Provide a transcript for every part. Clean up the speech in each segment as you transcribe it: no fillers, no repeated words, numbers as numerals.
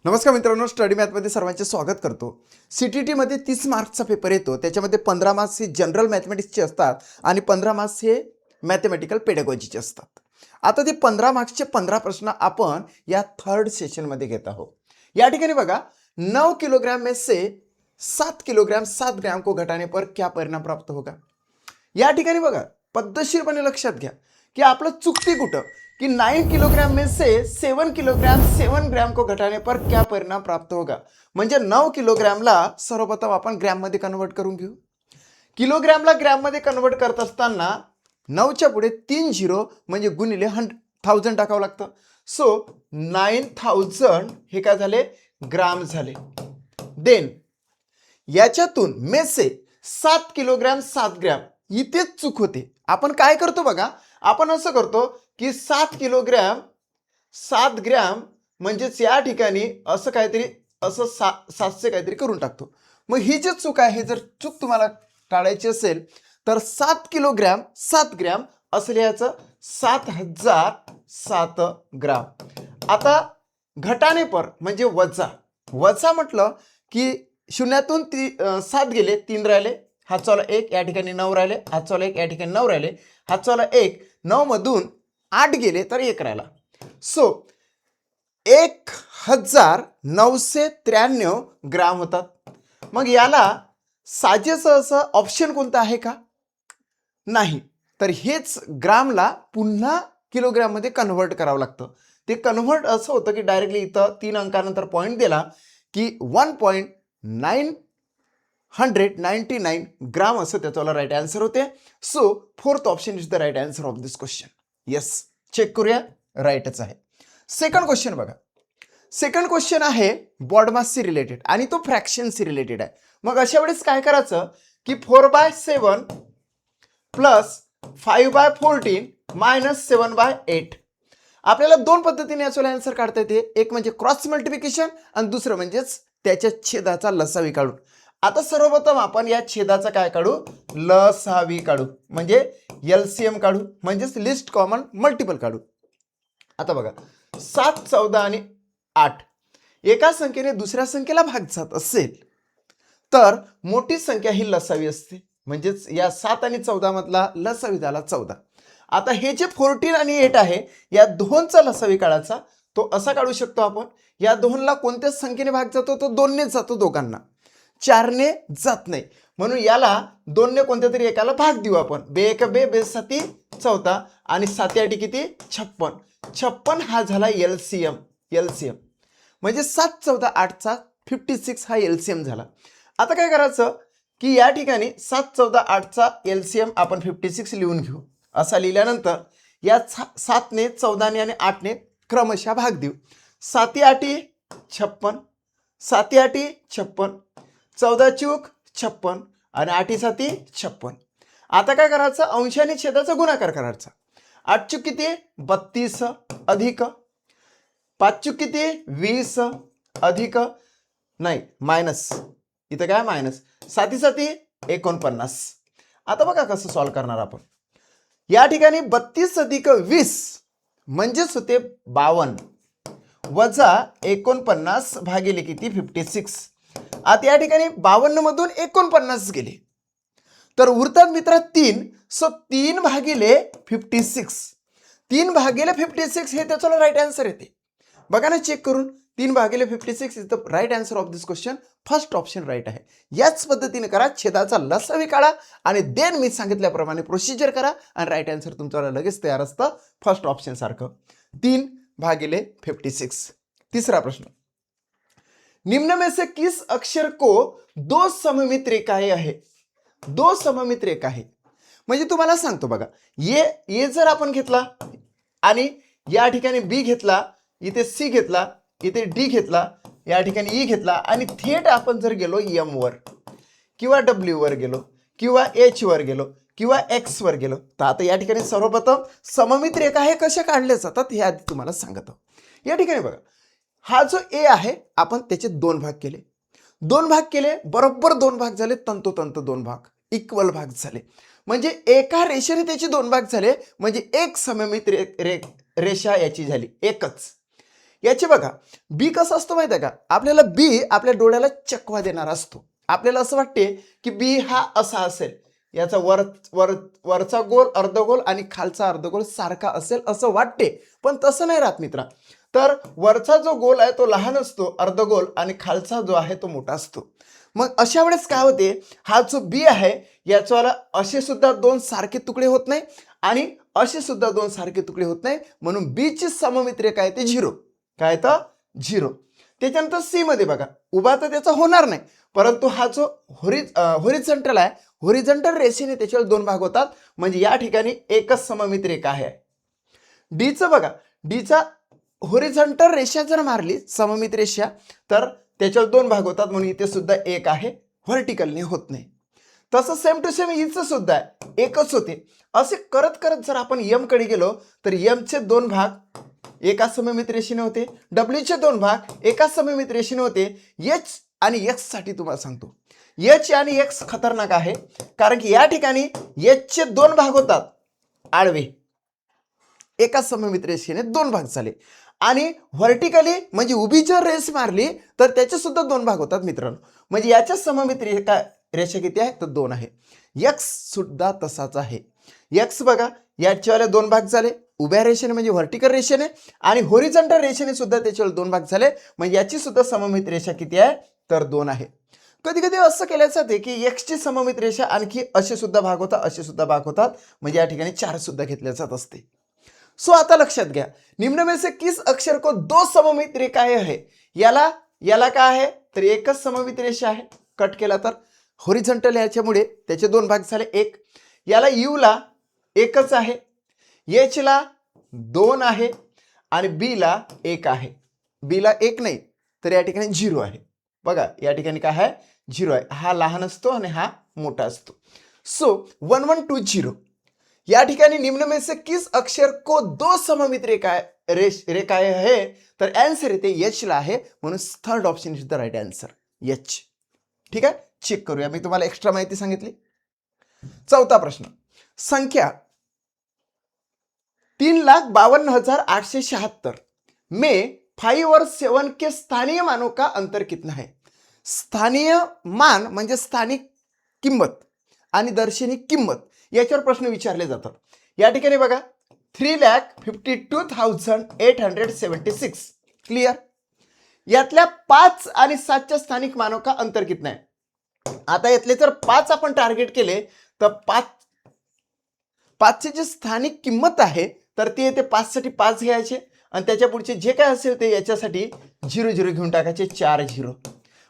नमस्कार मित्रांनो, स्टडी मॅथमध्ये सर्वांचे स्वागत करतो. CTT मध्ये 30 मार्क्सचा पेपर येतो. त्याच्यामध्ये 15 मार्क्स हे जनरल मॅथमॅटिक्सचे असतात आणि 15 मार्क्स हे मॅथमॅटिकल पेडागॉजीचे असतात. आता ते 15 मार्क्सचे 15 प्रश्न आपण या थर्ड सेशनमध्ये घेत आहोत. या ठिकाणी बघा, 9 किलोग्राम में से 7 किलोग्राम 7 ग्राम को घटाने पर क्या परिणाम प्राप्त होगा. या ठिकाणी बघा, पद्धतशीरपणे लक्षात घ्या की आपलं चुकती कुठं कि 9 किलोग्राम में से 7 किलोग्राम 7 ग्राम को घटाने पर क्या परिणाम प्राप्त होगा. म्हणजे 9 किलोग्रामला सर्वप्रथम आपण ग्रॅम मध्ये कन्वर्ट करून घेऊ. किलोग्रामला ग्रॅम मध्ये कन्वर्ट करत असताना 9च्या पुढे 3 झिरो म्हणजे गुणिले 1000 टाकावं लागतं. सो 9000 हे काय झाले, ग्राम झाले. देन याच्यातून में से 7 किलोग्राम 7 ग्रॅम, इथेच चूक होते. आपण काय करतो बघा, आपण असं करतो की 7 किलोग्राम 7 ग्रॅम म्हणजेच या ठिकाणी असं काहीतरी असं 700 काहीतरी करून टाकतो. मग ही जी चूक आहे, हे जर चूक तुम्हाला टाळायची असेल तर 7 किलोग्राम 7 ग्रॅम असं लिहायचं 7007 ग्राम. आता घटाने पर म्हणजे वजा, वजा म्हटलं की शून्यातून 7 गेले, 3 राहिले, हातचाला 1, या ठिकाणी 9 राहिले, हातचाला 1, या ठिकाणी 9 राहिले, हातचाला 1, 9 मधून 8 गेले तर 1 राहिला. सो 1993 ग्राम होतात. मग याला साजेसं असं ऑप्शन कोणतं आहे का, नाही. तर हेच ग्रामला पुन्हा किलोग्राम मध्ये कन्व्हर्ट करावं लागतं. ते कन्व्हर्ट असं होतं की डायरेक्टली इथं 3 अंकानंतर पॉईंट दिला की 1.999 ग्राम असं त्याचा राईट आन्सर होते. So fourth option is the right answer of this question. Yes, check करूया, राईटच आहे. सेकंड क्वेश्चन बघा. सेकंड क्वेश्चन आहे बॉडमासशी रिलेटेड आणि तो फ्रॅक्शनशी रिलेटेड आहे. मग अशा वेळेस काय करायचं की 4/7 प्लस 5/14 मायनस 7/8. आपल्याला दोन पद्धतीने याचा आन्सर काढता येते. एक म्हणजे क्रॉस मल्टिप्लिकेशन आणि दुसरं म्हणजेच त्याच्या छेदाचा लसावी काढून. आता सर्वप्रथम आपण या छेदाचा काय काढू, लसावी काढू, म्हणजे LCM काढू, म्हणजेच लिस्ट कॉमन मल्टिपल काढू. आता बघा, 7, 14 आणि 8 एका संख्येने दुसऱ्या संख्येला भाग जात असेल तर मोठी संख्या ही लसावी असते. म्हणजेच या 7 आणि 14 मधला लसावी झाला 14. आता हे जे 14 आणि 8 आहे, या दोनचा लसावी काढायचा. तो असा काढू शकतो आपण, या दोनला कोणत्याच संख्येने भाग जातो, तो 2नेच जातो दोघांना, 4ने जात नाही. म्हणून याला 2ने कोणत्या तरी एकाला भाग देऊ आपण. 2 1 2, 2 7 14 आणि 7 8 किती, 56. 56 हा झाला LCM. म्हणजे 7 14 8चा 56 हा LCM झाला. आता काय करायचं की या ठिकाणी 7 14 8चा LCM आपण 56 लिहून घेऊ. असा लिहिल्यानंतर या 7ने 14ने आणि 8ने क्रमशः भाग देऊ. 7 8 56, 7 8 56, 14 चूक 56 आणि 8 7 56. आता काय करायचं, अंशाने छेदाचा गुणाकार करायचा. 8 चूक किती, 32 अधिक 5 चूक किती, 20 अधिक नाही मायनस, इथं काय मायनस, 7 7 49. आता बघा कसं सॉल्व करणार आपण. या ठिकाणी 32 अधिक 20 म्हणजेच होते 52 वजा 49 भागिले किती, 56. आता या ठिकाणी 52 मधून 49 गेले तर उरतात मित्र 3. सो 3 भागिले 56, 3 भागिले 56 हे त्याचा राईट आन्सर येते. बघा ना चेक करून, 3 भागिले 56 is the right answer of this question. First option right आहे. याच पद्धतीने करा, छेदाचा लसावी काढा आणि देन मी सांगितल्याप्रमाणे प्रोसिजर करा आणि राईट आन्सर तुमच्याला लगेच तयार असतं फर्स्ट ऑप्शन सारखं, 3 भागिले 56. तिसरा प्रश्न, निम्न में से किस अक्षर को दो सममित रेखाएं आहे. दो सममित रेखा आहे म्हणजे तुम्हाला सांगतो बघा, ये जर आपण घेतला आणि या ठिकाणी B घेतला, इथे C घेतला, इथे D घेतला, या ठिकाणी E घेतला आणि थेट आपण जर गेलो M वर किंवा W वर गेलो किंवा H वर गेलो किंवा X वर गेलो, तर आता या ठिकाणी सर्वप्रथम सममित रेखा हे कशा काढल्या जातात हे आधी तुम्हाला सांगतो. या ठिकाणी बघा, हा जो A आहे आपण त्याचे 2 भाग केले, 2 भाग केले, बरोबर 2 भाग झाले, तंतोतंत 2 भाग, इक्वल भाग झाले. म्हणजे एका रेषेने त्याचे 2 भाग झाले, म्हणजे एक सममित रेषा याची झाली एकच. याचे बघा बी कसं असतो माहिती आहे का, आपल्याला बी आपल्या डोळ्याला चकवा देणारा असतो. आपल्याला असं वाटते की बी हा असा असेल, याचा वरचा गोल अर्धगोल आणि खालचा अर्धगोल सारखा असेल असं वाटते, पण तसं नाही राहत मित्रा. तर वरचा जो गोल आहे तो लहान असतो अर्धगोल, आणि खालचा जो आहे तो मोठा असतो. मग अशा वेळेस काय होते, हा जो बी आहे याच्याला असे सुद्धा दोन सारखे तुकडे होत नाही आणि असे सुद्धा दोन सारखे तुकडे होत नाही, म्हणून बी ची सममिती रेखा आहे ते 0. काय तर 0. त्याच्यानंतर सी मध्ये बघा, उभा तर त्याचा होणार नाही, परंतु हा जो होरिझॉन्टल आहे, होरिझॉन्टल रेषेने त्याच्यावर दोन भाग होतात, म्हणजे या ठिकाणी एकच सममिती रेखा आहे. डीचं बघा, डीचा होरिझॉन्टल रेषा जर मारली सममिती रेषा तर त्याच्यावर दोन भाग होतात, म्हणून इथे सुद्धा एक आहे, व्हर्टिकलने होत नाही. तसं सेम टू सेम हिचं सुद्धा आहे, एकच होते. असे करत करत जर आपण यम कडे गेलो तर यम चे दोन भाग एका सममिती रेषेने होते, डब्ल्यू चे दोन भाग एका सममिती रेषेने होते. एच आणि एक्स साठी तुम्हाला सांगतो, एच आणि एक्स खतरनाक आहे, कारण की या ठिकाणी एच चे दोन भाग होतात आडवे, एका सममिती रेषेने दोन भाग झाले, आणि व्हर्टिकली म्हणजे उभी जर रेष मारली तर त्याचे सुद्धा दोन भाग होतात मित्रांनो. म्हणजे याच्या सममिती रेषा किती आहे तर 2 आहे. एक्स सुद्धा तसाच आहे. एक्स बघा, याच्यावाले दोन भाग झाले उभ्या रेषेने म्हणजे व्हर्टिकल रेषेने, आणि होरिझॉन्टल रेषेने सुद्धा त्याच्यावर दोन भाग झाले, म्हणजे याची सुद्धा सममिती रेषा किती आहे तर 2 आहे. कधी कधी असं केलं जाते की एक्स ची सममिती रेषा आणखी असे सुद्धा भाग होतात, असे सुद्धा भाग होतात, म्हणजे या ठिकाणी 4 सुद्धा घेतल्या जात असते. सो आता लक्षात घ्या, निम्न में से किस अक्षर को दो सममित रेखाएं है, याला काय आहे तर एकच सममित रेषा आहे. कट केला तर होरिझॉन्टल याच्यामुळे त्याचे दोन भाग झाले एक. याला यू ला एकच आहे, एच ला 2 आहे आणि बी ला 1 आहे. बी ला 1 नाही तर या ठिकाणी 0 आहे. बघा या ठिकाणी काय आहे 0 आहे, हा लहान असतो आणि हा मोठा असतो. सो 1 1 2 0. या ठिकाणी निम्न में से किस अक्षर को दो सममित रेखाएं है तर आंसर येते एच ला आहे, म्हणून third option is the right answer H. ठीक आहे, चेक करूया, मी तुम्हाला एक्स्ट्रा माहिती सांगितली. चौथा प्रश्न, संख्या 3,52,876 में 5 और 7 के स्थानीय मानों का अंतर कितना है. स्थानीय मान म्हणजे स्थानिक किंमत आणि दर्शनी किंमत याच्यावर प्रश्न विचारले जातात. या ठिकाणी बघा 3,52,876 क्लियर. यातल्या 5 आणि 7च्या स्थानिक मानों का अंतर कितना है. आता यातले जर 5 आपण टार्गेट केले तर 5ची जी स्थानिक किंमत आहे तर ती येते 5 साठी 5 घ्यायचे, आणि त्याच्या पुढचे जे काय असेल ते याच्यासाठी 0 0 घेऊन टाकायचे, 4 0,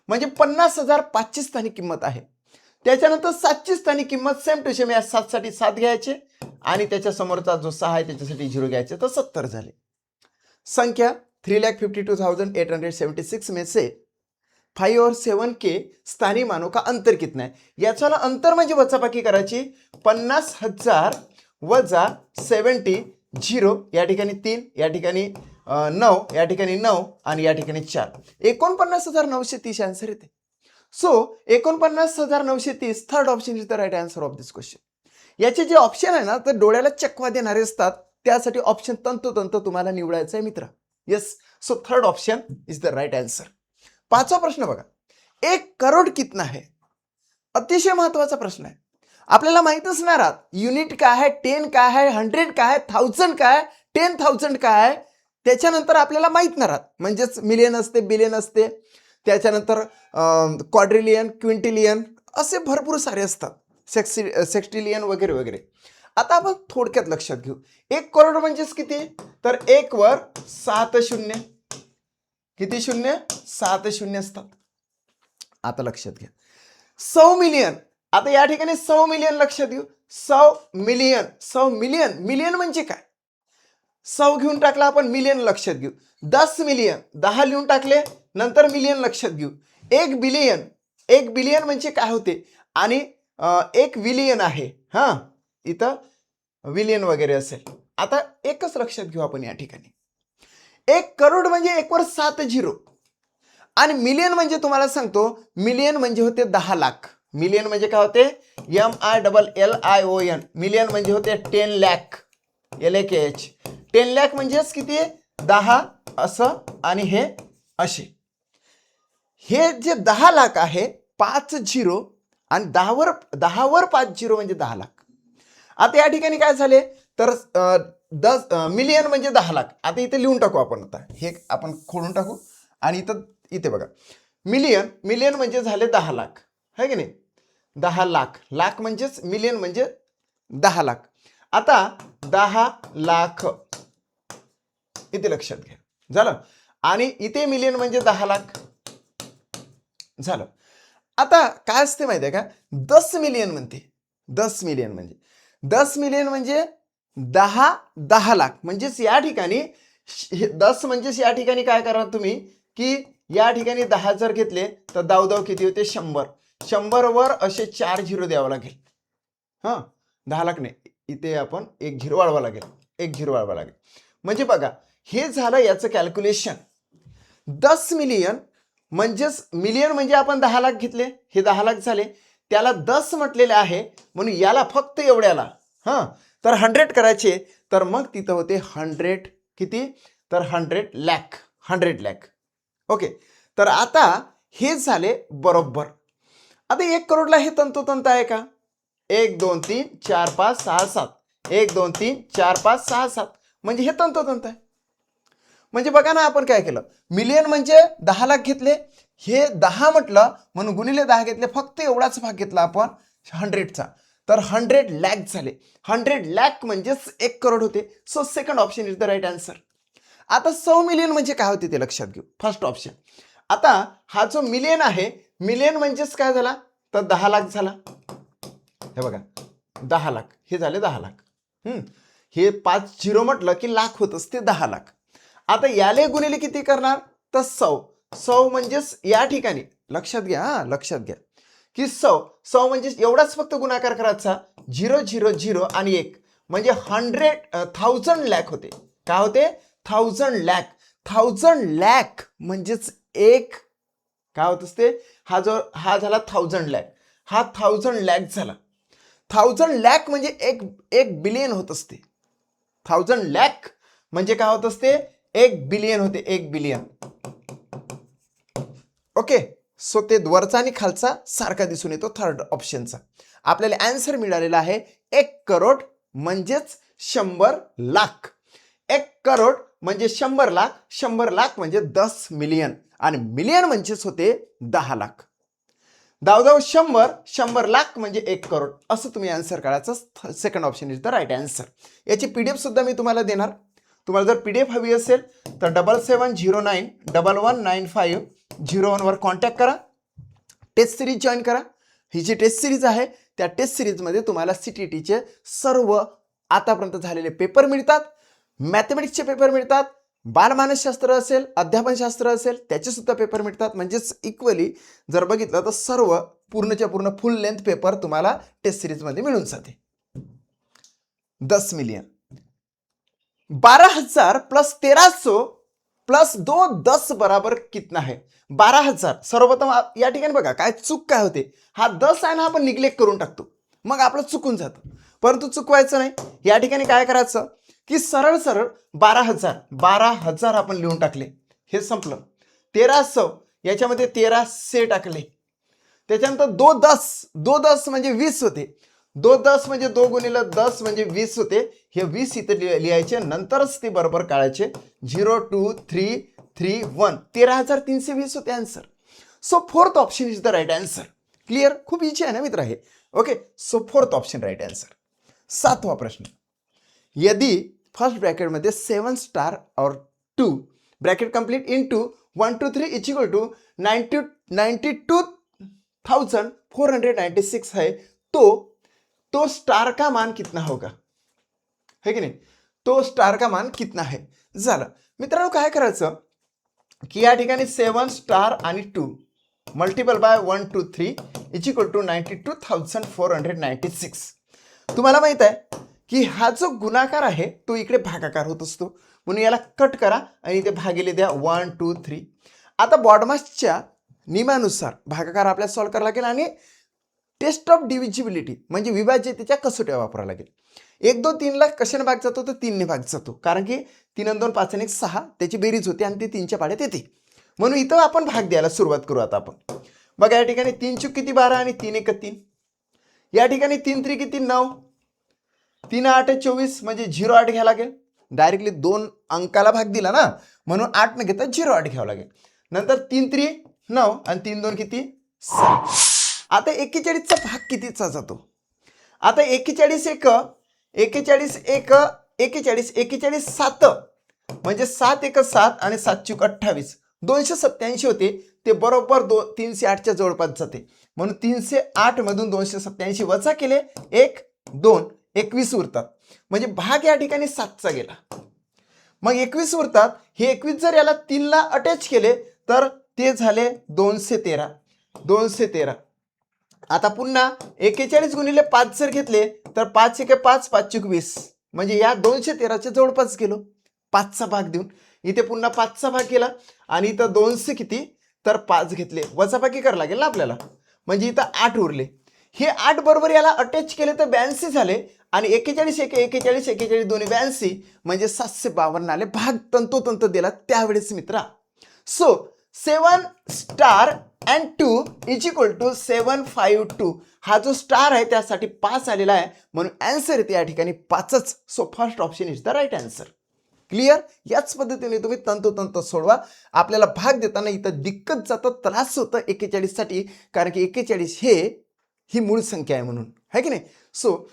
म्हणजे 50,000 5ची स्थानिक किंमत आहे. त्याच्यानंतर 7ची स्थानिक किंमत सेम टू सेम, या 7 साठी 7 घ्यायचे आणि त्याच्या समोरचा जो 6 आहे त्याच्यासाठी 0 घ्यायचे, तर 70 झाले. संख्या 3,52,876 में से 5 और 7 के स्थानीय मानों का अंतर कितना है. याचा अंतर म्हणजे वजाबाकी करायची, 50,000 वजा 70 0, या ठिकाणी 3, या ठिकाणी 9, या ठिकाणी 9 आणि या ठिकाणी 4, 49,930 आन्सर येते. So 49,930 third option is the right answer of this question. याचे जे ऑप्शन आहे ना तर डोळ्याला चकवा देणारे असतात, त्यासाठी ऑप्शन तंतोतंत तुम्हाला निवडायचं आहे मित्र. Yes, so third option is the right answer. पाचवा प्रश्न बघा, 1 करोड कितना है. अतिशय महत्वाचा प्रश्न आहे. आपल्याला माहित असणार युनिट काय आहे, 10 काय आहे, 100 काय आहे, 1000 काय आहे, 10,000 काय आहे. त्याच्यानंतर आपल्याला माहित नाही राहत, म्हणजेच मिलियन असते, बिलियन असते, त्याच्यानंतर क्वाड्रिलियन, क्विंटिलियन असे भरपूर सारे असतात, सेक्स्टिलियन वगैरे वगैरे. आता आपण थोडक्यात लक्षात घेऊ, 1 करोड म्हणजेच किती तर 1 वर 7 शून्य, किती शून्य 7 शून्य असतात. आता लक्षात घ्या 100 मिलियन. आता या ठिकाणी 100 मिलियन लक्षात घेऊ, 100 मिलियन, 100 मिलियन, मिलियन म्हणजे काय, 100 घेऊन टाकला आपण, मिलियन लक्षात घेऊ. 10 मिलियन, 10 लिहून टाकले, नंतर मिलियन लक्षात घेऊ. 1 बिलियन, 1 बिलियन म्हणजे काय होते, आणि 1 विलियन आहे, हा इथं विलियन वगैरे असेल. आता एकच लक्षात घेऊ आपण या ठिकाणी, 1 करोड म्हणजे 1 वर 7 0, आणि मिलियन म्हणजे तुम्हाला सांगतो, मिलियन म्हणजे होते 10 लाख. मिलियन म्हणजे काय होते, MILLION. मिलियन म्हणजे होते 10 लाख, LAKH. 10 लाख म्हणजेच किती 10 असं आणि हे असे. हे जे 10 लाख आहे 5 झिरो आणि 10 वर 5 झिरो म्हणजे 10 लाख. आता या ठिकाणी काय झाले तर 10 मिलियन म्हणजे 10 लाख. आता इथे लिहून टाकू आपण, आता हे आपण खोडून टाकू आणि इथे बघा मिलियन म्हणजे झाले 10 लाख है की नाही. 10 लाख, लाख म्हणजेच मिलियन म्हणजे 10 लाख. आता 10 लाख इथे लक्षात घ्या झालं. आणि इथे मिलियन म्हणजे 10 लाख झालं. आता काय असते माहिती आहे का, 10 मिलियन म्हणते. 10 मिलियन म्हणजे 10 लाख. म्हणजेच या ठिकाणी 10 म्हणजेच या ठिकाणी काय करा तुम्ही की या ठिकाणी 10 जर घेतले तर 10 किती होते 100. 100 वर असे 4 झिरो द्यावं लागेल. हां 10 लाख नाही, इथे आपण 1 झिरो वाढवा लागेल. म्हणजे बघा हे झालं याचं कॅल्क्युलेशन. 10 मिलियन म्हणजेच मिलियन म्हणजे आपण 10 लाख घेतले, हे 10 लाख झाले, त्याला 10 म्हटलेले आहे म्हणून याला फक्त एवढ्याला तर 100 करायचे तर मग तिथं होते 100 किती तर 100 लाख. ओके, तर आता हे झाले बरोबर. आता 1 करोडला हे तंतोतंत आहे का? 1 2 3 4 5 6 7 1 2 3 4 5 6 7 म्हणजे हे तंतोतंत आहे. म्हणजे बघा ना आपण काय केलं, मिलियन म्हणजे 10 लाख घेतले, हे 10 म्हटलं म्हणून गुणिले 10 घेतले, फक्त एवढाच भाग घेतला आपण 100चा तर 100 लाख झाले. 100 लाख म्हणजेच 1 करोड होते. So second option is the right answer. आता 100 मिलियन म्हणजे काय होते ते लक्षात घेऊ. First option. आता हा जो मिलियन आहे, मिलियन म्हणजेच काय झाला तर 10 लाख झाला. हे बघा 10 लाख, हे झाले 10 लाख. हे 5 झिरो म्हटलं की लाख होत असते 10 लाख. आता याले गुणिले किती करणार तर 100 म्हणजेच या ठिकाणी लक्षात घ्या की 100 म्हणजे एवढाच फक्त गुणाकार करायचा 0 0 0 आणि 1 म्हणजे 1000 लाख होते. काय होते 1000 लाख म्हणजेच एक काय होत असते हा झाला 1000 लाख, हा 1000 लाख झाला. 1000 लाख म्हणजे एक बिलियन होत असते. 1000 लाख म्हणजे काय होत असते 1 बिलियन होते, 1 बिलियन. ओके, सो ते वरचा आणि खालचा सारखा दिसून येतो थर्ड ऑप्शनचा. आपल्याला आन्सर मिळालेला आहे 1 करोड म्हणजेच 100 लाख. 1 करोड म्हणजे 100 लाख, 100 लाख म्हणजे 10 मिलियन आणि मिलियन म्हणजेच होते 10 लाख. 100 लाख म्हणजे 1 करोड असं तुम्ही आन्सर काढायचं. Second option is the right answer. याची PDF सुद्धा मी तुम्हाला देणार. तुम्हाला जर PDF हवी असेल तर 7709119501 वर कॉन्टॅक्ट करा. टेस्ट सिरीज जॉईन करा. ही जी टेस्ट सिरीज आहे त्या टेस्ट सिरीजमध्ये तुम्हाला CTETचे सर्व आतापर्यंत झालेले पेपर मिळतात. मॅथमॅटिक्सचे पेपर मिळतात, बालमानसशास्त्र असेल, अध्यापनशास्त्र असेल त्याचे सुद्धा पेपर मिळतात. म्हणजेच इक्वली जर बघितलं तर सर्व पूर्णच्या पूर्ण फुल लेंथ पेपर तुम्हाला टेस्ट सिरीजमध्ये मिळून जाते. 10 मिलियन 12,000 प्लस 1300 प्लस 10 बराबर कितना है 12,000. सर्वप्रथम या ठिकाणी बघा काय चूक काय होते, हा 10 आहे ना आपण निग्लेक्ट करून टाकतो, मग आपलं चुकून जातं. परंतु चुकवायचं नाही. या ठिकाणी काय करायचं की सरळ 12,000 आपण लिहून टाकले, हे संपलं. 1300 याच्यामध्ये 1300 टाकले. त्याच्यानंतर 2 10 म्हणजे 20 होते. 2 म्हणजे 2 गुणिले 10 म्हणजे 20 होते. हे 20 इथे लिहायचे, नंतरच ते बरोबर काढायचे. 0 2 3 3 1 13,320 होते answer. So fourth option is the right answer. Clear? खूप इजी आहे ना मित्र हे. Okay, so fourth option right answer. 7वा प्रश्न. यदि फर्स्ट ब्रैकेट मध्ये 7 स्टार और 2 bracket complete into 1 2 3 is equal to 92,496 है, तो स्टार का मान कितना होगा, है की नाही. तो स्टार का मान कितना है झालं. मित्रांनो काय करायचं की या ठिकाणी 7 स्टार आणि 2 multiple by 1 2 3 is equal to 92,496. तुम्हाला माहित आहे की हा जो गुणाकार आहे तो इकडे भागाकार होत असतो, म्हणून याला कट करा आणि इथे भागिले द्या 1 2 3. आता बॉडमासच्या नियमानुसार भागाकार आपल्याला सॉल्व्ह करावा लागेल आणि टेस्ट ऑफ डिव्हिजिबिलिटी म्हणजे विभाज्यतेच्या कसोट्या वापरावं लागेल. 1 2 3 ला कशाने भाग जातो तर 3 ने भाग जातो, कारण की 3 आणि 2 5 आणि 1 6 त्याची बेरीज होते आणि ती 3च्या पाड्यात येते. म्हणून इथं आपण भाग द्यायला सुरुवात करू. आता आपण बघा या ठिकाणी 3 चूक किती 12 आणि 3 1 3. या ठिकाणी 3 3 किती 9, 3 8 24 म्हणजे 0 8 घ्यावं लागेल. डायरेक्टली 2 अंकाला भाग दिला ना, म्हणून 8 न घेता 0 8 घ्यावं लागेल. नंतर 3 3 9 आणि 3 2 किती 6. आता 41चा भाग कितीचा जातो. आता 41 1 41 1 41 41 7 म्हणजे 7 1 7 आणि 7 चूक 28 287 होते. ते बरोबर 308च्या जवळपास जाते. म्हणून 308 मधून 287 वजा केले 1 2 21 उरतात. म्हणजे भाग या ठिकाणी 7चा गेला. मग 21 उरतात. हे 21 जर याला 3 ला अटॅच केले तर ते झाले 213 213. आता पुन्हा 41 गुणिले 5 जर घेतले तर 5 1 5 5 चूक 20 म्हणजे या 213च्या जवळपास गेलो 5चा भाग देऊन. इथे पुन्हा 5चा भाग केला आणि इथं 200 किती तर 5 घेतले, वजाबाकी करावं लागेल ना आपल्याला. म्हणजे इथं 8 उरले. हे 8 बरोबर याला अटॅच केले तर 82 झाले आणि 41 1 41 41 दोन्ही 82 म्हणजे 752 आले. भाग तंतोतंत दिला त्यावेळेस मित्रा. So 7 star and 2 is equal to 752. हा जो स्टार आहे त्यासाठी 5 आलेला आहे, म्हणून आन्सर येते या ठिकाणी 5च. So first option is the right answer. Clear. याच पद्धतीने तुम्ही तंतोतंत सोडवा. आपल्याला भाग देताना इथं दिक्कत जातं, त्रास होतं 41 साठी, कारण की 41 ही मूळ संख्या आहे म्हणून, है की नाही. सो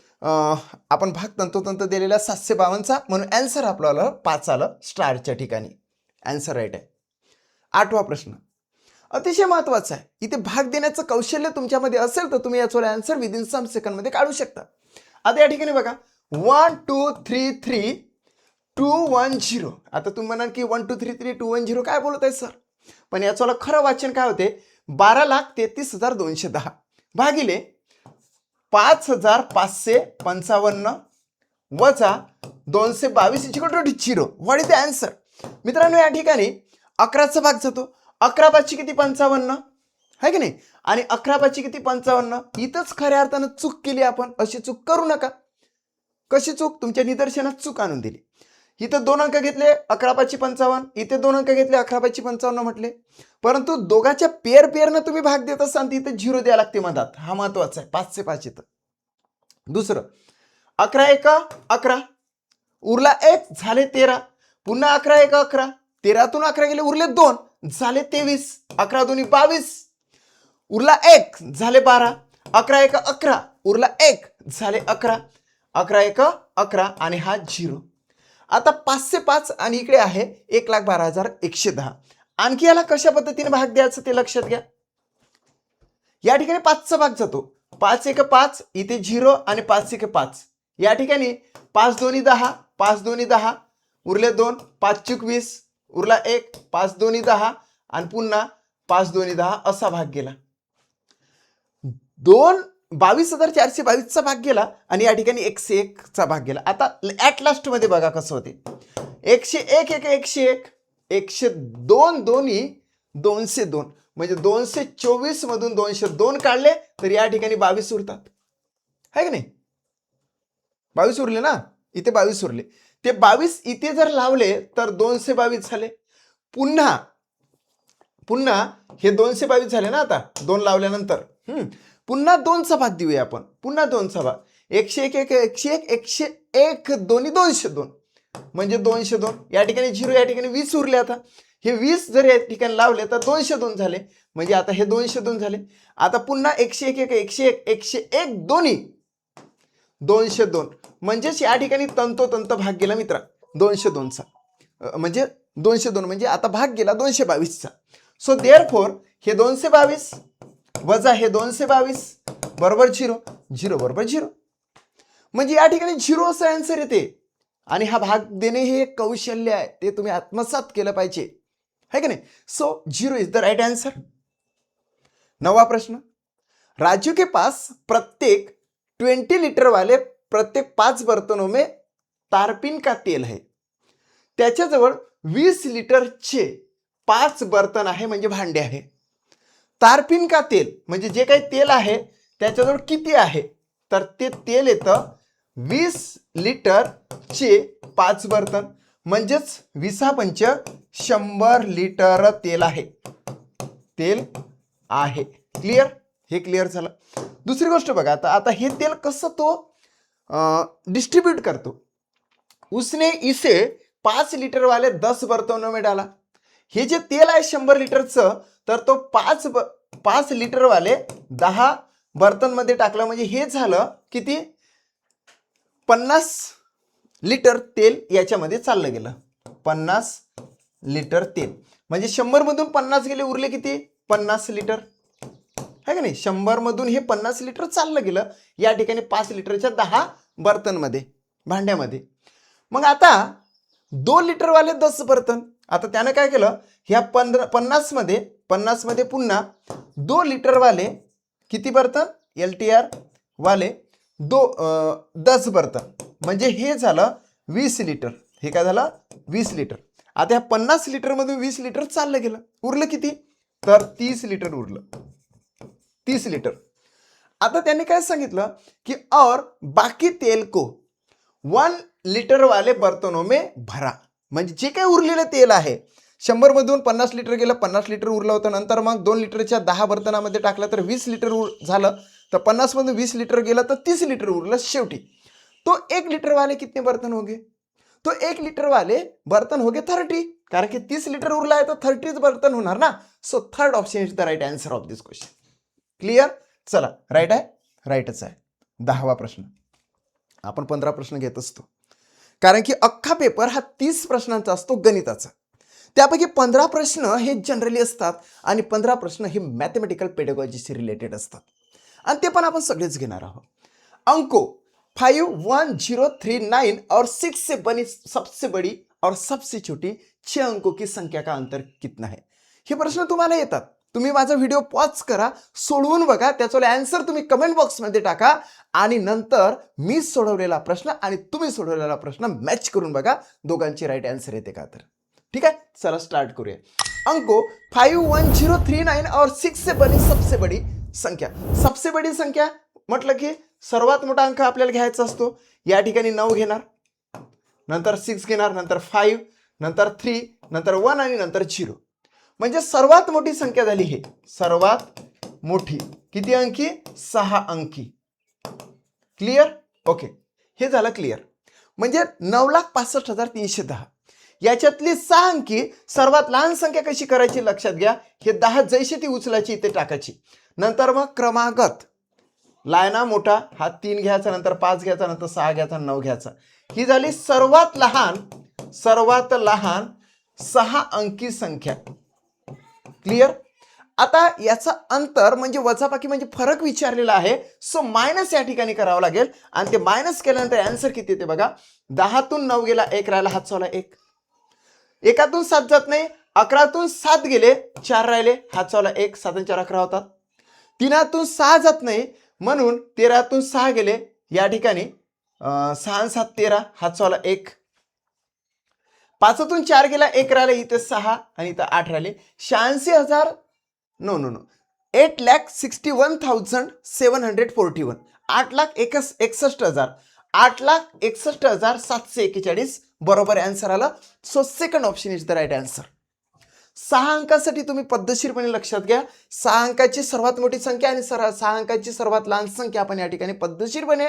आपण भाग तंतोतंत दिलेला 752चा, म्हणून आन्सर आपल्याला 5 आलं स्टारच्या ठिकाणी. आन्सर राईट आहे. 8वा प्रश्न अतिशय महत्वाचा आहे. इथे भाग देण्याचं कौशल्य तुमच्यामध्ये असेल तर तुम्ही याचा आन्सर विदिन सम सेकंड मध्ये काढू शकता. आता या ठिकाणी बघा 1 2 3 3 2 1 0. आता तुम्ही म्हणाल की 1 2 3 3 2 1 0 काय बोलत आहे सर, पण याचं खरं वाचन काय होते 12,33,210 भागिले 5,555 वजा 222 0. What is the answer. मित्रांनो या ठिकाणी 11चा भाग जातो. 11 5 किती 55 है की नाही, आणि 11 5 किती 55. इथंच खऱ्या अर्थानं चूक केली आपण. अशी चूक करू नका. कशी चूक, तुमच्या निदर्शनात चूक आणून दिली. इथं 2 अंक घेतले 11 5 55, इथे 2 अंक घेतले 11 5 55 म्हटले, परंतु दोघाच्या पेअरनं तुम्ही भाग देत असाल तिथे 0 द्यायला लागते मधात. हा महत्वाचा आहे. 5 से 5 येतं. दुसरं 11 1 11 उरला 1 झाले 13. पुन्हा 11 1 11 13तून 11 गेले उरले 2 झाले 23. 11 2 22 उरला 1 झाले 12. 11 1 11 उरला 1 झाले 11. 11 1 11 आणि हा 0. आता 5 से 5 आणि इकडे आहे 1,12,110. आणखी याला कशा पद्धतीने भाग द्यायचं ते लक्षात घ्या. या ठिकाणी 5चा भाग जातो. 5 1 5 इथे 0 आणि 5 1 5. या ठिकाणी 5 2 10 5 2 10 उरले 2 5 चूक 20 उरला 1 5 2 10 आणि पुन्हा 5 2 10 असा भाग गेला. 22,422चा भाग गेला आणि या ठिकाणी 101चा भाग गेला. आता ऍट लास्ट मध्ये बघा कसं होते 101 1 101 102 दोन्ही 202 म्हणजे 224 मधून 202 काढले तर या ठिकाणी 22 उरतात, है की नाही. 22 उरले ना, इथे 22 उरले. ते 22 इथे जर लावले तर 222 झाले. पुन्हा हे 222 झाले ना. आता 2 लावल्यानंतर पुन्हा 2चा भाग देऊया आपण. पुन्हा 2चा भाग 101 1 101 101 दोन्ही 202 म्हणजे 202. या ठिकाणी 0 या ठिकाणी 20 उरले. आता हे 20 जर या ठिकाणी लावले तर 202 झाले म्हणजे आता हे 202 झाले. आता पुन्हा 101 1 101 101 दोन्ही 202 म्हणजेच या ठिकाणी तंतोतंत भाग गेला मित्रा 202चा. म्हणजे 202 म्हणजे आता भाग गेला 222चा. सो देअरफॉर हे 222 वजा हे 222 बरोबर 0 0 बरोबर 0 म्हणजे या ठिकाणी 0 असा आन्सर येते. आणि हा भाग देणे हे एक कौशल्य आहे, ते तुम्ही आत्मसात केलं पाहिजे, है की नाही. So 0 is the right answer. 9वां प्रश्न. राजू के पास प्रत्येक 20 लीटर वाले प्रत्येक 5 बर्तनों में तारपीन का तेल है. त्याच्याजवळ 20 लिटरचे 5 बर्तन आहे म्हणजे भांडे आहे. तारपीन का तेल म्हणजे जे काही तेल आहे त्याच्याजवळ किती आहे, तर ते तेल येतं 20 लिटरचे 5 बर्तन, म्हणजेच 20 × 100 लिटर तेल आहे. तेल आहे. क्लिअर? हे क्लिअर झालं. दुसरी गोष्ट बघा, आता हे तेल कसं तो डिस्ट्रीब्यूट करतो. उसने इसे 5 लिटर वाले 10 बर्तनों में डाला. हे जे तेल आहे 100 लिटरचं, तर तो 5 लिटर वाले 10 बर्तन मध्ये टाकलं, म्हणजे हे झालं किती, 50 लिटर तेल याच्यामध्ये चाललं गेलं. 50 लिटर तेल म्हणजे 100 मधून 50 गेले, उरले किती, 50 लिटर है का नाही. 100 मधून हे 50 लिटर चाललं गेलं या ठिकाणी 5 लिटरच्या 10 बर्तन मध्ये, भांड्यामध्ये. मग आता 2 लिटर वाले 10 बर्तन, आता त्यानं काय केलं, ह्या 50 मध्ये पुन्हा 2 लिटर वाले किती बर्तन, LTR वाले 10 बर्तन, म्हणजे हे झालं 20 लिटर. हे काय झालं, 20 लिटर. आता ह्या 50 लिटर मधून 20 लिटर चाललं गेलं, उरलं किती, तर 30 लिटर उरलं. 30 लिटर. आता त्यांनी काय सांगितलं की और बाकी तेल को 1 लिटर वाले बर्तनों में भरा. म्हणजे जे काही उरलेलं तेल आहे, 100 मधून 50 लिटर गेलं, 50 लिटर उरलं होतं. नंतर मग 2 लिटरच्या 10 बर्तनामध्ये टाकलं तर 20 लिटर झालं. तर 50 मधून 20 लिटर गेलं तर 30 लिटर उरलं. शेवटी तो 1 लिटर वाले कितने बर्तन हो गए, तो 1 लिटर वाले बर्तन हो गए 30, कारण की 30 लिटर उरला आहे तर 30 बर्तन होणार ना. So third option is the right answer of this question. Clear? चला, राईट आहे, राईटच आहे. 10वा प्रश्न. आपण 15 प्रश्न घेत असतो, कारण की अख्खा पेपर हा 30 प्रश्नांचा असतो गणिताचा. त्यापैकी 15 प्रश्न हे जनरली असतात आणि 15 प्रश्न हे मॅथमेटिकल पेडागॉजीशी रिलेटेड असतात, आणि ते पण आपण सगळेच घेणार आहोत. अंको 5, 1, 0, 3, 9 और 6 से बनी सबसे बड़ी और सबसे छोटी 6 अंकों की संख्या का अंतर कितना है. हे प्रश्न तुम्हाला येतात. तुम्ही माझा व्हिडिओ पॉज करा, सोडवून बघा, त्याचा आन्सर तुम्ही कमेंट बॉक्समध्ये टाका, आणि नंतर मी सोडवलेला प्रश्न आणि तुम्ही सोडवलेला प्रश्न मॅच करून बघा दोघांची राईट आन्सर येते का तर. ठीक आहे, चला स्टार्ट करूया. अंको 5, 1, 0, 3, 9 और 6 से बनी सबसे बड़ी संख्या. सबसे बड़ी संख्या म्हटलं की सर्वात मोठा अंक आपल्याला घ्यायचा असतो. या ठिकाणी 9 घेणार, नंतर 6 घेणार, नंतर 5, नंतर 3, नंतर 1 आणि नंतर 0. म्हणजे सर्वात मोठी संख्या झाली. हे सर्वात मोठी किती अंकी, 6 अंकी. क्लिअर? ओके, हे झालं क्लिअर. म्हणजे 9,65,310 याच्यातली 6 अंकी सर्वात लहान संख्या कशी करायची लक्षात घ्या. हे 10 जैशी ती उचलायची इथे टाकायची. नंतर मग क्रमागत लायना मोठा हा 3 घ्यायचा, नंतर 5 घ्यायचा, नंतर 6 घ्यायचा, 9 घ्यायचा. ही झाली सर्वात लहान 6 अंकी संख्या. क्लिअर? आता याचा अंतर म्हणजे वजाबाकी म्हणजे फरक विचारलेला आहे. सो मायनस या ठिकाणी करावं लागेल, आणि ते मायनस केल्यानंतर आन्सर किती येते बघा. 10तून 9 गेला, 1 राहिला, हात चावला 1. 1तून 7 जात नाही, 11तून 7 गेले, 4 राहिले, हात चावला 1. 7 आणि 4 11 होतात. 3तून 6 जात नाही, म्हणून 13तून 6 गेले, या ठिकाणी 6 आणि 7 13, हात चावला 1. 5तून 4 गेला, 1 राहिले, इथे 6 आणि इथं 8 राहिले. 86,000 8,61,741. 8,61,000 8,61,741 बरोबर आन्सर आला. So second option is the right answer. 6 अंकासाठी तुम्ही पद्धतशीरपणे लक्षात घ्या. 6 अंकाची सर्वात मोठी संख्या आणि 6 अंकाची सर्वात लहान संख्या आपण या ठिकाणी पद्धतशीरपणे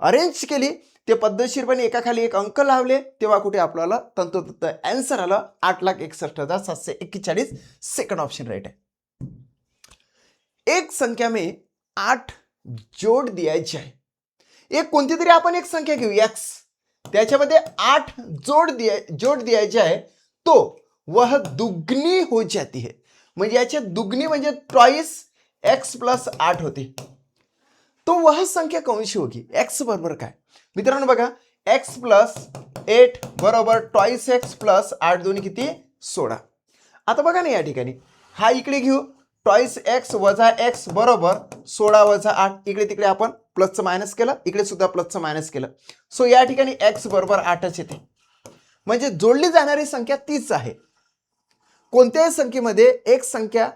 अरेंज केली. ते पद्धतशीरपणे एकाखाली एक अंक लावले, तेव्हा कुठे आपल्याला तंतोतंत आन्सर आलं 8,61,741. सेकंड ऑप्शन राइट है. एक संख्या में 8 जोड़ दिया जाए. एक कोणती तरी आपण एक संख्या घेऊ x, त्याच्यामध्ये 8 जोड़ दिया जाए तो वह दुगनी हो जाती है. म्हणजे याचे दुगनी म्हणजे ट्वाइस x प्लस 8 होते. तो वह संख्या कौनशी होगी. x बरोबर काय मित्रांनो बघा, x प्लस 8 बरोबर ट्वाइस x प्लस 8 दोन्ही किती 16. आता बघा ना या ठिकाणी हा इकडे घेऊ, ट्वाइस x वजा x बरोबर 16 वजा 8. इकडे तिकडे आपण प्लसचं मायनस केलं, इकडे सुद्धा प्लसचं मायनस केलं. सो या ठिकाणी x बरोबर 8च येते. म्हणजे जोडली जाणारी संख्या तीच आहे. कोणत्याही संख्येमध्ये एक संख्या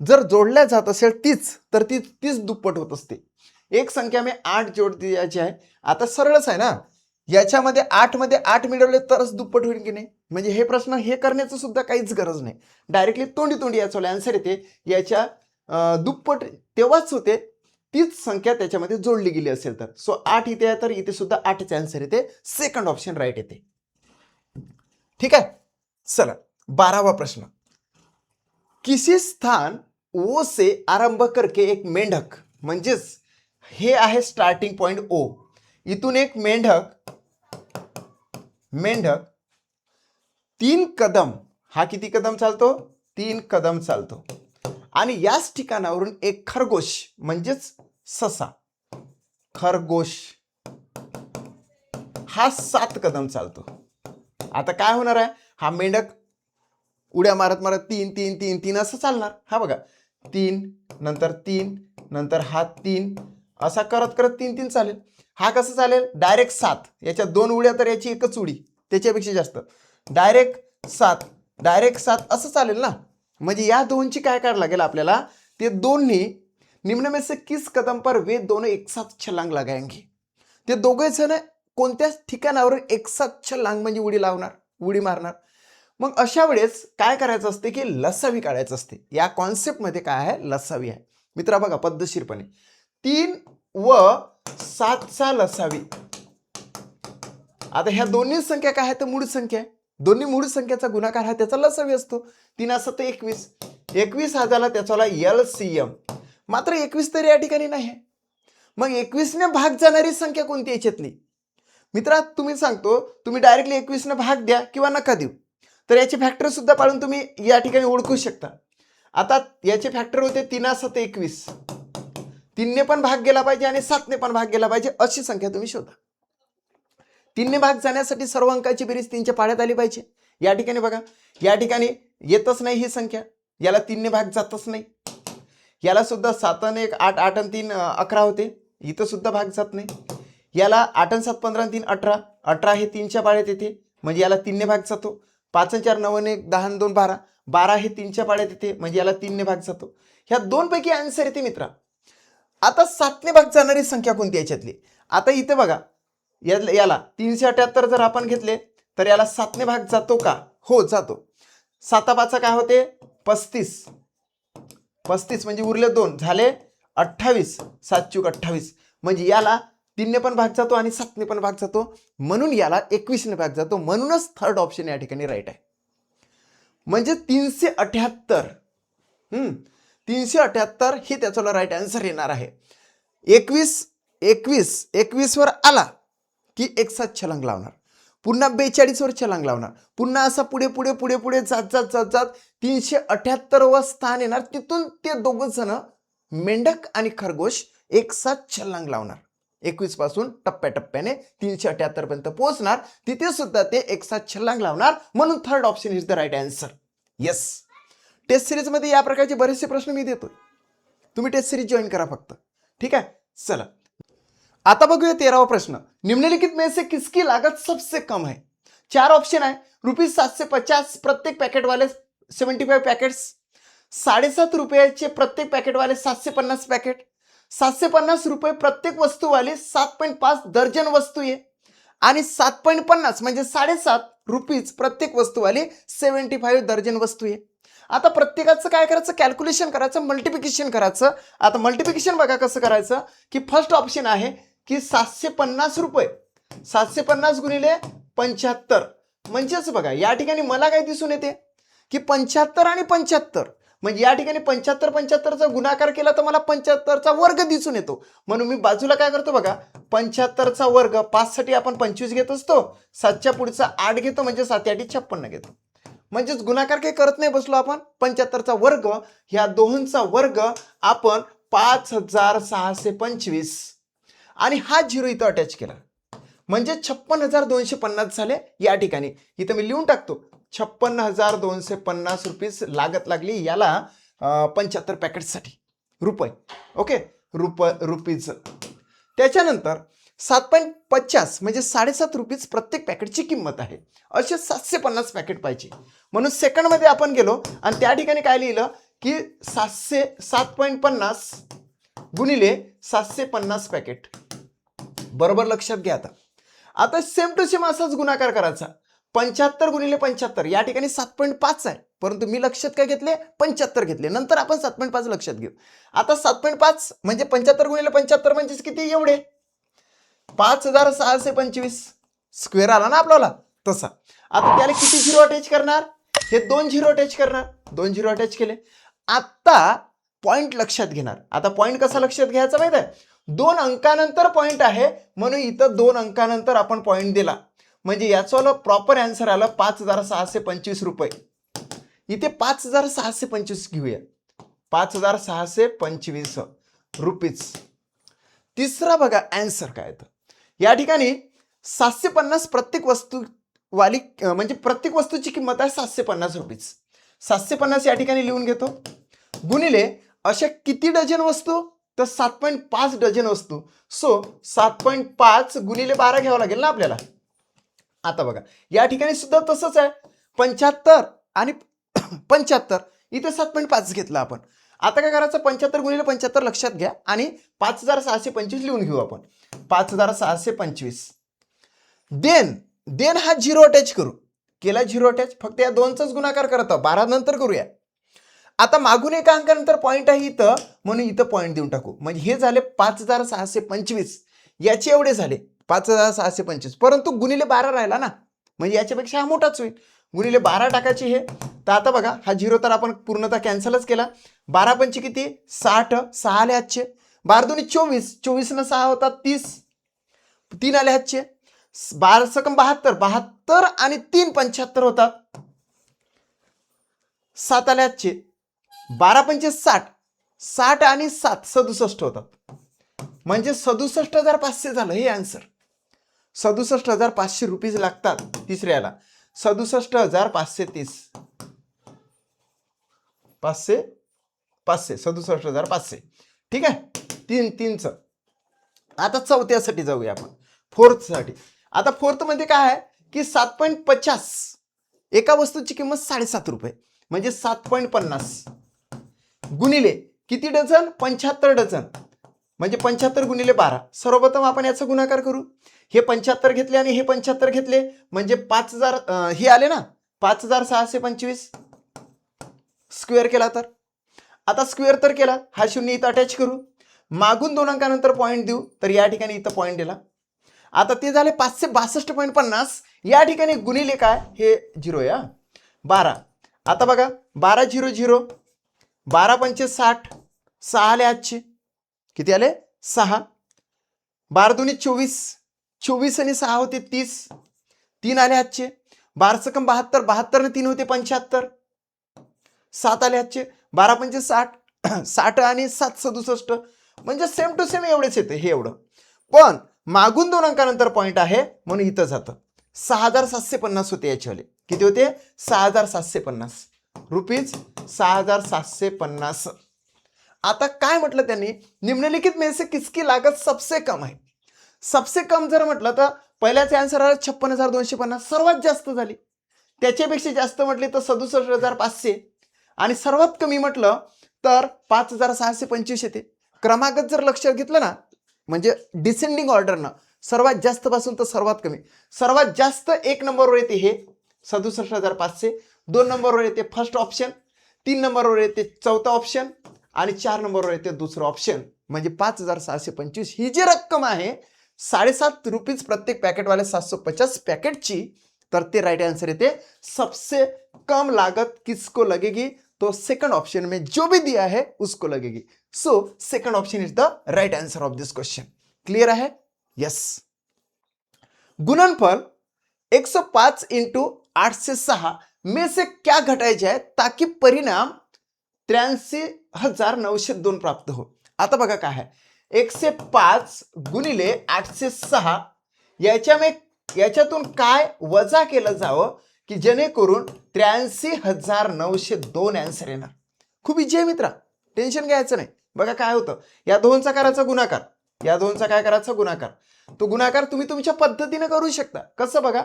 जर जोडल्या जात असेल तीच, तर ती तीच दुप्पट होत असते. एक संख्या में 8 जोड़ द्यायची आहे. आता सरळच आहे ना, याच्यामध्ये 8 मध्ये 8 मिळवले तरच दुप्पट होईल की नाही. म्हणजे हे प्रश्न हे करण्याचं सुद्धा काहीच गरज नाही. डायरेक्टली तोंडी तोंडी याचा आन्सर येते. याच्या दुप्पट तेव्हाच होते तीच संख्या त्याच्यामध्ये जोडली गेली असेल तर. सो 8 इथे आहे तर इथे सुद्धा 8चे आन्सर येते. सेकंड ऑप्शन राईट येते. ठीक आहे. चला 12वा प्रश्न. किसी स्थान ओ से आरंभ करके एक मेंढक, म्हणजेच हे आहे स्टार्टिंग पॉइंट ओ. इथून एक मेंढक 3 कदम, हा किती कदम चालतो? 3 कदम चालतो. आणि याच ठिकाणावरून एक खरगोश म्हणजेच ससा, खरगोश हा 7 कदम चालतो. आता काय होणार आहे? हा मेंढक उड्या मारत मारत 3 3 3 3 असं चालणार. हा बघा 3 नंतर 3 नंतर हा 3 असा करत करत 3 3 चालेल. हा कसं चालेल? डायरेक्ट 7. याच्या 2 उड्या तर याची एकच उडी, त्याच्यापेक्षा जास्त. डायरेक्ट 7 असं चालेल ना. म्हणजे या दोनची काय करायला लागेल आपल्याला? ते दोन्ही निम्न में से किस कदम पर वे दोनों एक साथ छलांग लगाएंगे. ते दोघे जण कोणत्याच ठिकाणावरून एक साथ छलांग म्हणजे उडी मारणार. मग अशा वेळेस काय करायचं असते की लसावी काढायचं असते. या कॉन्सेप्टमध्ये काय आहे? लसावी आहे. मित्रा बघा पद्धतशीरपणे 3 व 7चा लसावी. आता ह्या दोन्ही संख्या काय आहे? तर मूळ संख्या आहे. दोन्ही मूळ संख्याचा गुणाकार हा त्याचा लसावी असतो. 3 7 21. 21 हा झाला त्याचा LCM. मात्र 21 तरी या ठिकाणी नाही. मग 21 ने भाग जाणारी संख्या कोणती याच्यातली? मित्रा तुम्ही सांगतो, तुम्ही डायरेक्टली 21 ने भाग द्या किंवा नका देऊ. तर याचे फॅक्टर सुद्धा पाळून तुम्ही या ठिकाणी ओळखू शकता. आता याचे फॅक्टर होते 3 7 21. 3 ने पण भाग गेला पाहिजे आणि 7 ने पण भाग गेला पाहिजे अशी संख्या तुम्ही शोधा. 3 ने भाग जाण्यासाठी सर्व अंकाची बेरीज 3च्या पाड्यात आली पाहिजे. या ठिकाणी बघा, या ठिकाणी येतच नाही ही संख्या. याला 3 ने भाग जातच नाही. याला सुद्धा 7 आणि 1 8 8 आणि 3 11 होते. इथं सुद्धा भाग जात नाही. याला 8 आणि 7 15 आणि 3 18. 18 हे 3च्या पाड्यात येते म्हणजे याला 3 ने भाग जातो. 5 आणि 4 9 आणि 1 10 आणि 2 12. 12 हे 3च्या पाड्यात येते म्हणजे याला 3 ने भाग जातो. ह्या दोन पैकी आन्सर येते मित्रा. आता 7 ने भाग जाणारी संख्या कोणती याच्यातली? आता इथे बघा याला 378 जर आपण घेतले तर याला 7 ने भाग जातो का? हो जातो. 7 5 काय होते? 35. 35 म्हणजे उरले 2 झाले 28. 7 चूक 28 म्हणजे याला 3 ने पण भाग जातो आणि 7 ने पण भाग जातो म्हणून याला 21 ने भाग जातो. म्हणूनच थर्ड ऑप्शन या ठिकाणी राईट आहे. म्हणजे 378. 378 हे त्याचा राईट आन्सर येणार आहे. 21 वर आला की एक साथ छलांग लावणार. पुन्हा 42 वर छलांग लावणार. पुन्हा असा पुढे पुढे पुढे पुढे जात 378 व स्थान येणार. तिथून ते दोघं जण मेंढक आणि खरगोश एक साथ छलांग लावणार. 21 पासून टप्प्याटप्प्याने 378 पर्यंत पोहोचणार. तिथे सुद्धा ते एक साथ छलांग लावणार. म्हणून third option is the right answer. Yes. Test series मध्ये या प्रकारचे बरेचसे प्रश्न मी देतो. तुम्ही टेस्ट सिरीज जॉईन करा फक्त. ठीक आहे. चला आता बघूया 13वा प्रश्न. निम्नलिखित में से किसकी लागत सबसे कम है? 4 ऑप्शन है. ₹750 प्रत्येक पैकेट वाले 75 पैकेट्स, 7.5 रुपयाचे प्रत्येक पैकेट वाले 750 पैकेट, 750 रुपये प्रत्येक वस्तू वाले 7.5 दर्जन वस्तू आहे आणि 7.50 म्हणजे 7.5 रुपीज प्रत्येक वस्तू वाले 75 दर्जन वस्तू आहे. आता प्रत्येकाचं काय करायचं? कॅल्क्युलेशन करायचं, मल्टिप्लिकेशन करायचं. आता मल्टिप्लिकेशन बघा कसं करायचं की फर्स्ट ऑप्शन आहे की 750 रुपये 750 गुणिले 75 म्हणजेच बघा या ठिकाणी मला काय दिसून येते की 75 आणि 75 म्हणजे या ठिकाणी 75चा गुणाकार केला तर मला 75चा वर्ग दिसून येतो. म्हणून मी बाजूला काय करतो बघा 75चा वर्ग 5 साठी आपण 25 घेत असतो. 7च्या पुढचा 8 घेतो म्हणजे 7 8 56 घेतो. म्हणजेच गुणाकार काही करत नाही बसलो आपण. 75चा वर्ग ह्या दोनचा वर्ग आपण 5625 आणि हा 0 इथं अटॅच केला म्हणजे 56,250 झाले. या ठिकाणी इथं मी लिहून टाकतो 56,250 रुपीज लागत लागली याला 75 पॅकेटसाठी रुपये. Okay rupees. त्याच्यानंतर 7.50 म्हणजे 7.5 रुपीज प्रत्येक पॅकेटची किंमत आहे. असे 750 पॅकेट पाहिजे. म्हणून सेकंडमध्ये आपण गेलो आणि त्या ठिकाणी काय लिहिलं की 7.50 गुणिले 750 पॅकेट. बरोबर लक्षात घ्या. आता सेम टू सेम असाच गुणाकार करायचा. 75 गुणिले 75 या ठिकाणी 7.5 आहे, परंतु मी लक्षात काय घेतले 75 घेतले. नंतर आपण 7.5 लक्षात घेऊ. आता 7.5 म्हणजे 75 गुणिले 75 म्हणजे किती एवढे 5625 स्क्वेअर आला ना आपल्याला तसा. आता त्याला किती झिरो अटॅच करणार, हे 2 झिरो अटॅच करणार. 2 झिरो अटॅच केले. आता पॉइंट लक्षात घेणार. आता पॉइंट कसा लक्षात घ्यायचा माहित आहे, 2 अंकानंतर पॉइंट आहे म्हणून इथं 2 अंकानंतर आपण पॉइंट दिला म्हणजे याचं प्रॉपर आन्सर आलं 5625 रुपये. इथे 5625 घेऊया, 5625 रुपीज. तिसरा बघा आन्सर काय तर या ठिकाणी 750 प्रत्येक वस्तू वाली म्हणजे प्रत्येक वस्तूची किंमत आहे 750 रुपीज. 750 या ठिकाणी लिहून घेतो गुणिले अशा किती डझन वस्तू तर 7.5 डझन वस्तू. सो 7.5 गुणिले 12 घ्यावं लागेल ना आपल्याला. आता बघा या ठिकाणी सुद्धा तसंच आहे 75 आणि 75 इथे 7.5 घेतला आपण. आता काय करायचं 75 गुणिले 75 लक्षात घ्या आणि 5625 लिहून घेऊ आपण. 5625 देन हा झिरो अटॅच करू. केला झिरो अटॅच, फक्त या 2चाच गुणाकार करत आहोत, 12 नंतर करूया. आता मागून एका अंकानंतर पॉईंट आहे इथं म्हणून इथं पॉईंट देऊन टाकू. म्हणजे हे झाले 5625, याचे एवढे झाले 5625, परंतु गुणिले 12 राहिला ना म्हणजे याच्यापेक्षा हा मोठाच होईल. गुणिले 12 टाकायचे हे. तर आता बघा हा झिरो तर आपण पूर्णतः कॅन्सलच केला. 12 पंचे किती 60, 6 आले हातचे. 12 दुनी 24, 24 न 6 होतात 30, 3 आले हातचे. 12 सकम 72, 72 आणि 3 75 होतात. 7 आले हातचे. 12 पंचे 60, 60 आणि 7 67 होतात. म्हणजे 67,500 झालं हे आन्सर. 67,500 रुपीज लागतात तिसऱ्याला. 67,530 67,500. ठीक आहे 3चं. आता चौथ्यासाठी जाऊया आपण, फोर्थसाठी. आता फोर्थ मध्ये काय आहे की 7.50 एका वस्तूची किंमत 7.5 रुपये म्हणजे 7.50 गुणिले किती डझन 75 डझन म्हणजे 75 गुणिले 12. सर्वप्रथम आपण याचा गुणाकार करू. हे 75 घेतले आणि हे 75 घेतले म्हणजे 5000 हे आले ना 5625 स्क्वेअर केला. तर आता स्क्वेअर तर केला, हा शून्य इथं अटॅच करू. मागून 2 अंकानंतर पॉईंट देऊ तर या ठिकाणी इथं पॉईंट दिला. आता ते झाले 562.50 या ठिकाणी गुणिले काय हे झिरो या 12. आता बघा 12 0 0, 12 पंचे 60, 6 आले आजचे. किती आले 6. 12 दुनी 24, 24 आणि 6 होते 30, 3 आले आजचे. 12 सकम 72, 72 ने 3 होते 75, 7 आले आजचे. 12 पंचे 60, 60 आणि 7 67 म्हणजे सेम टू सेम एवढेच येते हे एवढं. पण मागून 2 अंकानंतर पॉईंट आहे म्हणून इथं जातं. 6,750 होते याच्यावाले. किती होते 6,750 रुपीज. 6,750. आता काय म्हटलं त्यांनी निम्नलिखित में से किसकी लागत सबसे कम आहे. सबसे कम जर म्हटलं तर पहिल्याचे आन्सर आला 56,250 सर्वात जास्त झाली. त्याच्यापेक्षा जास्त म्हटले तर 67,500 आणि सर्वात कमी म्हटलं तर 5,625 येते. क्रमागत जर लक्षात घेतलं ना म्हणजे डिसेंडिंग ऑर्डरनं सर्वात जास्त पासून तर सर्वात कमी. सर्वात जास्त 1 नंबरवर येते हे 67,500, 2 नंबरवर येते फर्स्ट ऑप्शन, 3 नंबरवर येते चौथा ऑप्शन आणि 4 नंबरवर येते दुसरं ऑप्शन. म्हणजे 5,625 ही जी रक्कम आहे 7.5 रुपीज प्रत्येक पॅकेटवाले 750 पॅकेटची. तर ते राइट आंसर येते. सबसे कम लागत किसको लगेगी तो सेकंड ऑप्शन में जो भी दिया है उसको लगेगी. So second option is the right answer of this question. Clear है. यस. गुणनफल 105 इंटू 806 में से क्या घटाया जाए ताकि परिणाम 83,902 प्राप्त हो. आता बघा काय आहे 105 गुणिले 806 याच्यातून काय वजा केलं जावं की जेणेकरून 83,902 आन्सर येणार. खूप इजी आहे मित्रा, टेन्शन घ्यायचं नाही. बघा काय होतं या दोनचा करायचा गुणाकार, या दोनचा काय करायचा गुणाकार. तो गुणाकार तुम्ही तुमच्या पद्धतीने करू शकता. कसं बघा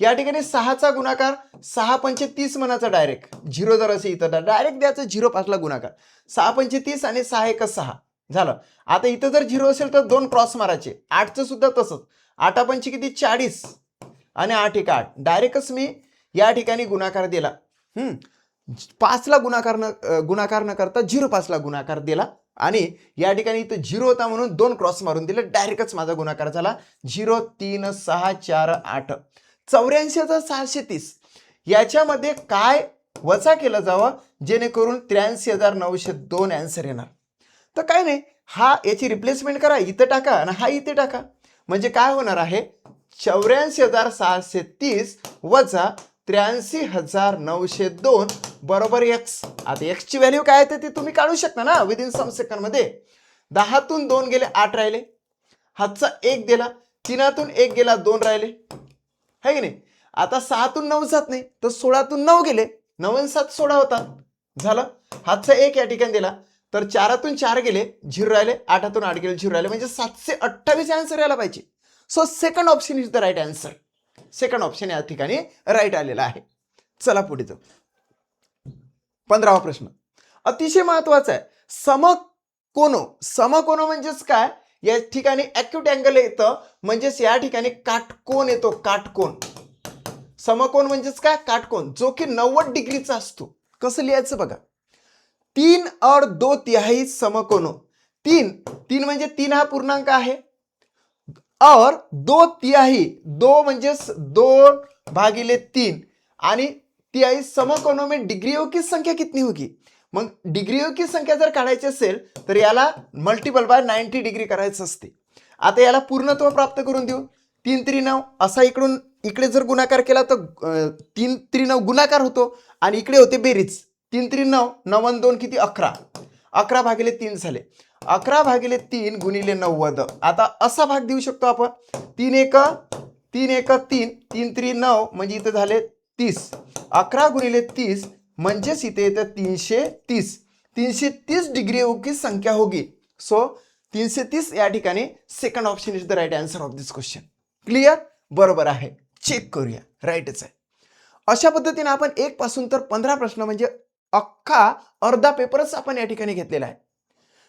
या ठिकाणी 6चा गुणाकार 6 पंचे 30 म्हणायचा डायरेक्ट. झिरो जर असे इथं डायरेक्ट द्यायचं 0 5 ला गुणाकार. 6 पंचे 30 आणि 6 1 6 झालं. आता इथं जर 0 असेल तर 2 क्रॉस मारायचे. 8चं सुद्धा तसंच. 8 पंची किती 40 आणि 8 एक 8. डायरेक्टच मी या ठिकाणी गुणाकार दिला. 5ला गुणाकार न करता 0,5ला गुणाकार दिला आणि या ठिकाणी इथं 0 होता म्हणून 2 क्रॉस मारून दिले. डायरेक्टच माझा गुणाकार झाला 0 3 6 4 8. 84,630 याच्यामध्ये काय वजा केलं जावं जेणेकरून 83,902 आन्सर येणार. तर काय नाही, हा याची रिप्लेसमेंट करा, इथं टाका आणि हा इथे टाका. म्हणजे काय होणार आहे 84,630 वजा 83,902 बरोबर एक्स. आता एक्सची व्हॅल्यू काय आहे ते तुम्ही काढू शकता ना विदिन सम सेकंड मध्ये. 10तून 2 गेले 8 राहिले, हातचा 1 दिला, 3तून 1 गेला 2 राहिले, है की नाही. आता 6तून 9 जात नाही तर 16तून 9 गेले, 9 आणि 7 16 होता. झालं. हातचा 1 या ठिकाणी दिला तर 4तून 4 गेले 0 राहिले, 8तून 8 गेले 0 राहिले, म्हणजे 728 आन्सर यायला पाहिजे. So second option is the right answer. Second option या ठिकाणी राईट आलेला आहे. चला पुढे जाऊ. 15वा प्रश्न अतिशय महत्वाचा आहे. समकोनो म्हणजेच काय, या ठिकाणी ॲक्यूट अँगल येतं, म्हणजेच या ठिकाणी काटकोन येतो. काटकोन. समकोन म्हणजेच काय, काटकोन जो की 90 डिग्रीचा असतो. कसं लिहायचं बघा. 3 और 2 तिहाई समकोनो. 3 म्हणजे 3 हा पूर्णांक आहे और 2 तिहाई 2 म्हणजेच 2/3 आणि तिहाई समकोनों में डिग्रियों की संख्या कितनी होगी. मग डिग्रियों की संख्या जर काढायची असेल तर याला मल्टिपल बाय 90 डिग्री करायचं असते. आता याला पूर्णत्व प्राप्त करून देऊ. 3 3 9 असा इकडून इकडे जर गुणाकार केला तर 3 3 9 गुणाकार होतो आणि इकडे होते बेरीज. 3 3 9 9 आणि 2 किती 11. 11/3 झाले. 11/3 गुणिले 90. आता असा भाग देऊ शकतो आपण. 3 1 3 3 9 म्हणजे इथे झाले 30. 11 गुणिले 30 म्हणजेच इथे येतं 330. 330 डिग्री की संख्या होगी. सो 330 या ठिकाणी second option is the right answer of this question. Clear. बरोबर आहे. चेक करूया. राईटच आहे. अशा पद्धतीने आपण 1 पासून तर 15 प्रश्न म्हणजे अख्खा अर्धा पेपरच आपण या ठिकाणी घेतलेला आहे.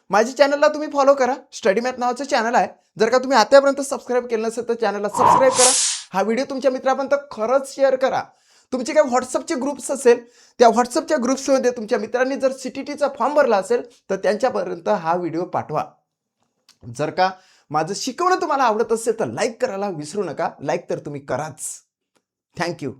माझ्या चॅनलला तुम्ही फॉलो करा. स्टडी मॅथ नावाचं चॅनल आहे. जर का तुम्ही आतापर्यंत सबस्क्राईब केलं नसेल तर चॅनलला सबस्क्राईब करा. हा व्हिडिओ तुमच्या मित्रापर्यंत खरंच शेअर करा. तुमचे काही व्हॉट्सअपचे ग्रुप्स असेल त्या व्हॉट्सअपच्या ग्रुप्समध्ये तुमच्या मित्रांनी जर CTTचा फॉर्म भरला असेल तर त्यांच्यापर्यंत हा व्हिडिओ पाठवा. जर का माझं शिकवणं तुम्हाला आवडत असेल तर लाईक करायला विसरू नका. लाईक तर तुम्ही कराच. थँक्यू.